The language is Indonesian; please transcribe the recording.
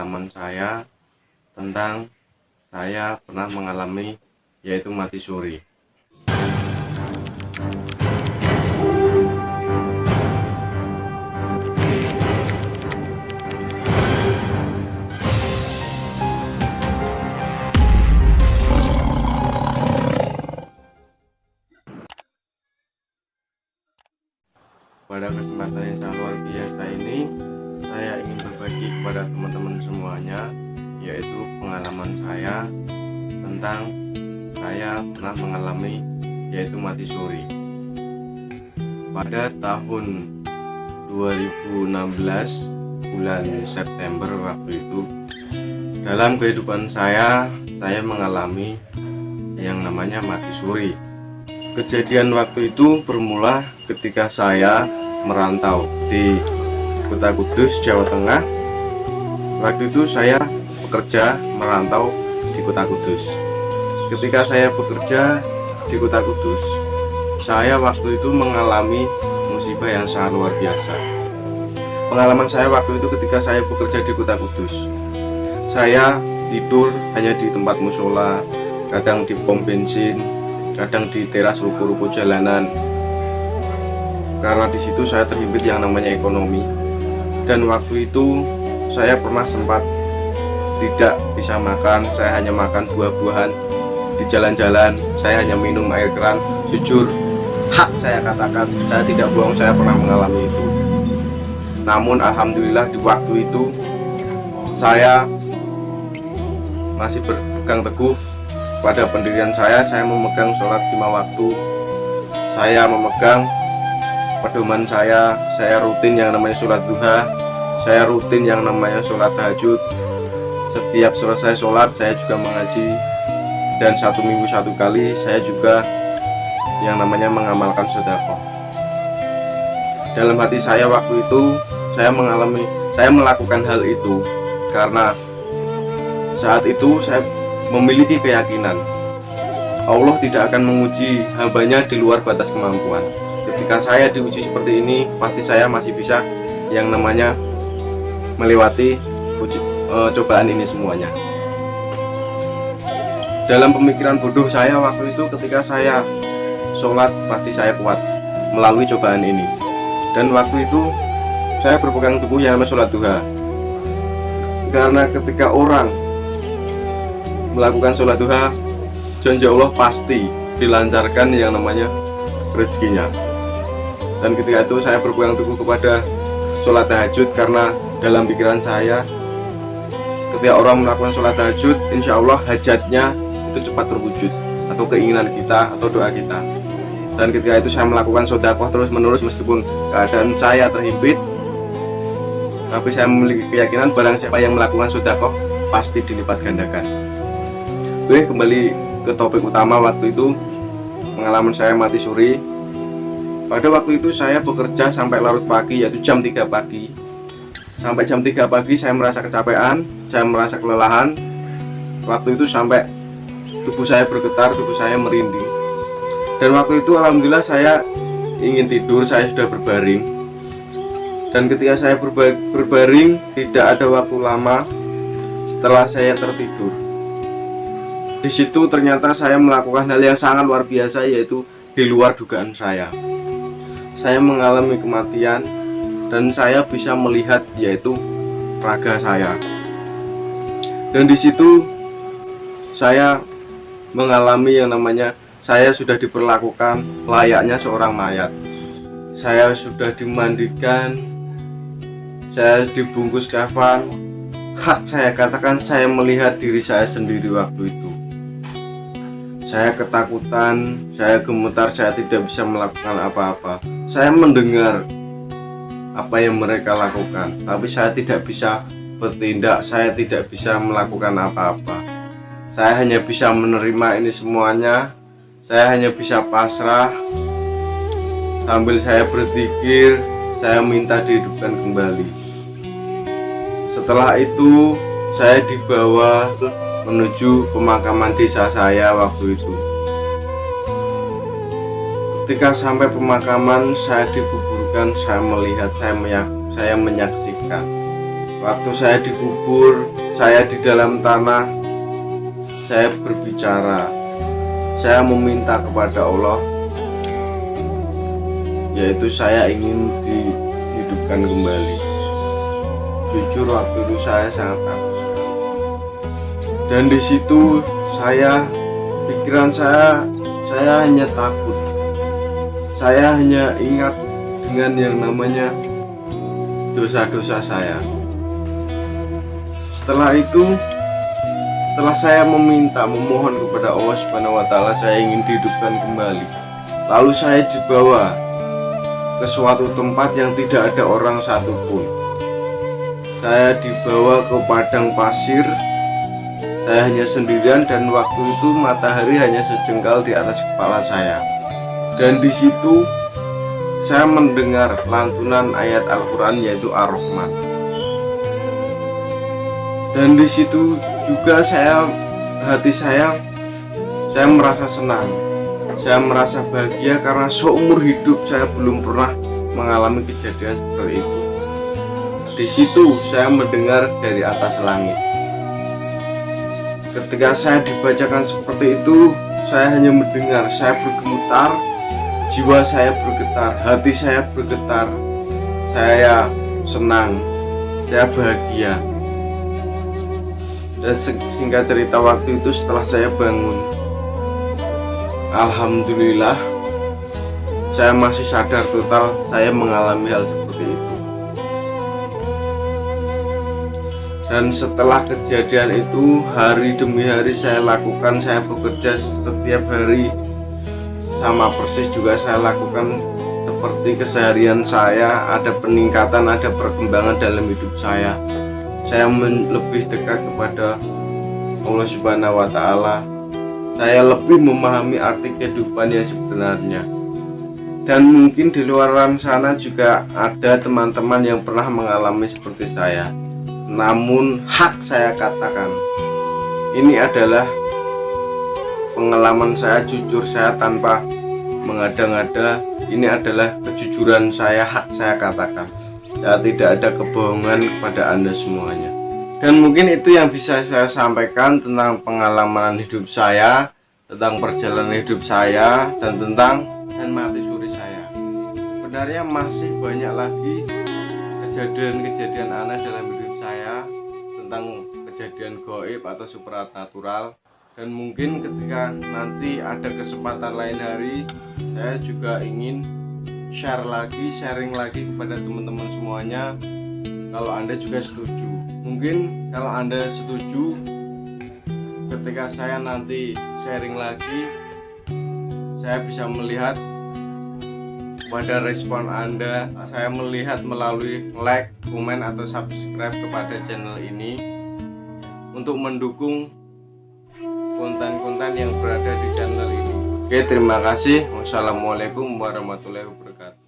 pengalaman saya tentang saya pernah mengalami yaitu mati suri. Pada kesempatan yang sangat luar biasa ini, saya ingin berbagi kepada teman-teman semuanya, yaitu pengalaman saya tentang saya pernah mengalami yaitu mati suri. Pada tahun 2016 bulan September waktu itu, dalam kehidupan saya mengalami yang namanya mati suri. Kejadian waktu itu bermula ketika saya merantau di Kota Kudus, Jawa Tengah. Waktu itu saya bekerja merantau di Kota Kudus. Ketika saya bekerja di Kota Kudus, saya waktu itu mengalami musibah yang sangat luar biasa. Pengalaman saya waktu itu ketika saya bekerja di Kota Kudus, saya tidur hanya di tempat musola, kadang di pom bensin, kadang di teras ruko-ruko jalanan, karena di situ saya terhimpit yang namanya ekonomi. Dan waktu itu saya pernah sempat tidak bisa makan, saya hanya makan buah-buahan di jalan-jalan, saya hanya minum air keran. Jujur, hak saya katakan, saya tidak bohong, saya pernah mengalami itu. Namun alhamdulillah di waktu itu saya masih berpegang teguh pada pendirian saya memegang sholat 5 waktu, saya memegang pedoman saya rutin yang namanya sholat duha, saya rutin yang namanya sholat tahajud. Setiap selesai sholat saya juga mengaji, dan 1 minggu 1 kali saya juga yang namanya mengamalkan sedekah. Dalam hati saya waktu itu saya melakukan hal itu karena saat itu saya memiliki keyakinan Allah tidak akan menguji hambanya di luar batas kemampuan. Ketika saya diuji seperti ini, pasti saya masih bisa yang namanya melewati cobaan ini semuanya. Dalam pemikiran bodoh saya waktu itu, ketika saya sholat pasti saya kuat melalui cobaan ini. Dan waktu itu saya berpegang teguh yang namanya sholat duha, karena ketika orang melakukan sholat duha, janji Allah pasti dilancarkan yang namanya rezekinya. Dan ketika itu saya berpegang teguh kepada sholat tahajud, karena dalam pikiran saya ketika orang melakukan sholat tahajud, insya Allah hajatnya itu cepat terwujud, atau keinginan kita atau doa kita. Dan ketika itu saya melakukan sedekah terus menerus, meskipun keadaan saya terhimpit, tapi saya memiliki keyakinan barang siapa yang melakukan sedekah pasti dilipat gandakan. Oke, kembali ke topik utama. Waktu itu pengalaman saya mati suri. Pada waktu itu saya bekerja sampai larut pagi, yaitu jam 3 pagi. Sampai jam 3 pagi saya merasa kecapean, saya merasa kelelahan. Waktu itu sampai tubuh saya bergetar, tubuh saya merinding. Dan waktu itu alhamdulillah saya ingin tidur, saya sudah berbaring. Dan ketika saya berbaring, tidak ada waktu lama setelah saya tertidur. Di situ ternyata saya melakukan hal yang sangat luar biasa, yaitu di luar dugaan saya. Saya mengalami kematian dan saya bisa melihat yaitu raga saya. Dan di situ saya mengalami yang namanya saya sudah diperlakukan layaknya seorang mayat. Saya sudah dimandikan, saya dibungkus kafan. Hak saya katakan, saya melihat diri saya sendiri waktu itu. Saya ketakutan, saya gemetar, saya tidak bisa melakukan apa-apa. Saya mendengar apa yang mereka lakukan, tapi saya tidak bisa bertindak, saya tidak bisa melakukan apa-apa. Saya hanya bisa menerima ini semuanya. Saya hanya bisa pasrah. Sambil saya berzikir, saya minta dihidupkan kembali. Setelah itu saya dibawa menuju pemakaman desa saya waktu itu. Ketika sampai pemakaman, saya dikuburkan, saya melihat, saya menyaksikan Waktu saya dikubur, saya di dalam tanah, saya berbicara, saya meminta kepada Allah, yaitu saya ingin dihidupkan kembali. Jujur waktu itu saya sangat takut sekali. Dan di situ pikiran saya hanya takut. Saya hanya ingat dengan yang namanya dosa-dosa saya. Setelah itu, setelah saya memohon kepada Allah Subhanahu wa Ta'ala, saya ingin dihidupkan kembali. Lalu saya dibawa ke suatu tempat yang tidak ada orang satupun. Saya dibawa ke padang pasir. Saya hanya sendirian dan waktu itu matahari hanya sejengkal di atas kepala saya. Dan di situ saya mendengar lantunan ayat Al-Quran, yaitu Ar-Rahman. Dan di situ juga hati saya merasa senang, saya merasa bahagia karena seumur hidup saya belum pernah mengalami kejadian seperti itu. Di situ saya mendengar dari atas langit. Ketika saya dibacakan seperti itu, saya hanya mendengar, saya bergemetar, jiwa saya bergetar, hati saya bergetar, saya senang, saya bahagia. Dan singkat cerita, waktu itu setelah saya bangun, alhamdulillah saya masih sadar total saya mengalami hal seperti itu. Dan setelah kejadian itu, hari demi hari saya lakukan, saya bekerja setiap hari sama persis juga saya lakukan seperti keseharian saya. Ada peningkatan, ada perkembangan dalam hidup saya. Saya lebih dekat kepada Allah Subhanahu wa Ta'ala. Saya lebih memahami arti kehidupan yang sebenarnya. Dan mungkin di luar sana juga ada teman-teman yang pernah mengalami seperti saya. Namun hak saya katakan, ini adalah pengalaman saya, jujur saya tanpa mengada-ngada. Ini adalah kejujuran saya, hak saya katakan. Ya, tidak ada kebohongan kepada Anda semuanya. Dan mungkin itu yang bisa saya sampaikan tentang pengalaman hidup saya, tentang perjalanan hidup saya, dan tentang mati suri saya. Sebenarnya masih banyak lagi kejadian-kejadian aneh dalam hidup saya, tentang kejadian gaib atau supranatural. Dan mungkin ketika nanti ada kesempatan lain hari, saya juga ingin sharing lagi kepada teman-teman semuanya. Kalau Anda juga setuju, mungkin kalau Anda setuju, ketika saya nanti sharing lagi, saya bisa melihat pada respon Anda. Saya melihat melalui like, komen, atau subscribe kepada channel ini untuk mendukung konten-konten yang berada di channel ini. Oke, terima kasih. Wassalamualaikum warahmatullahi wabarakatuh.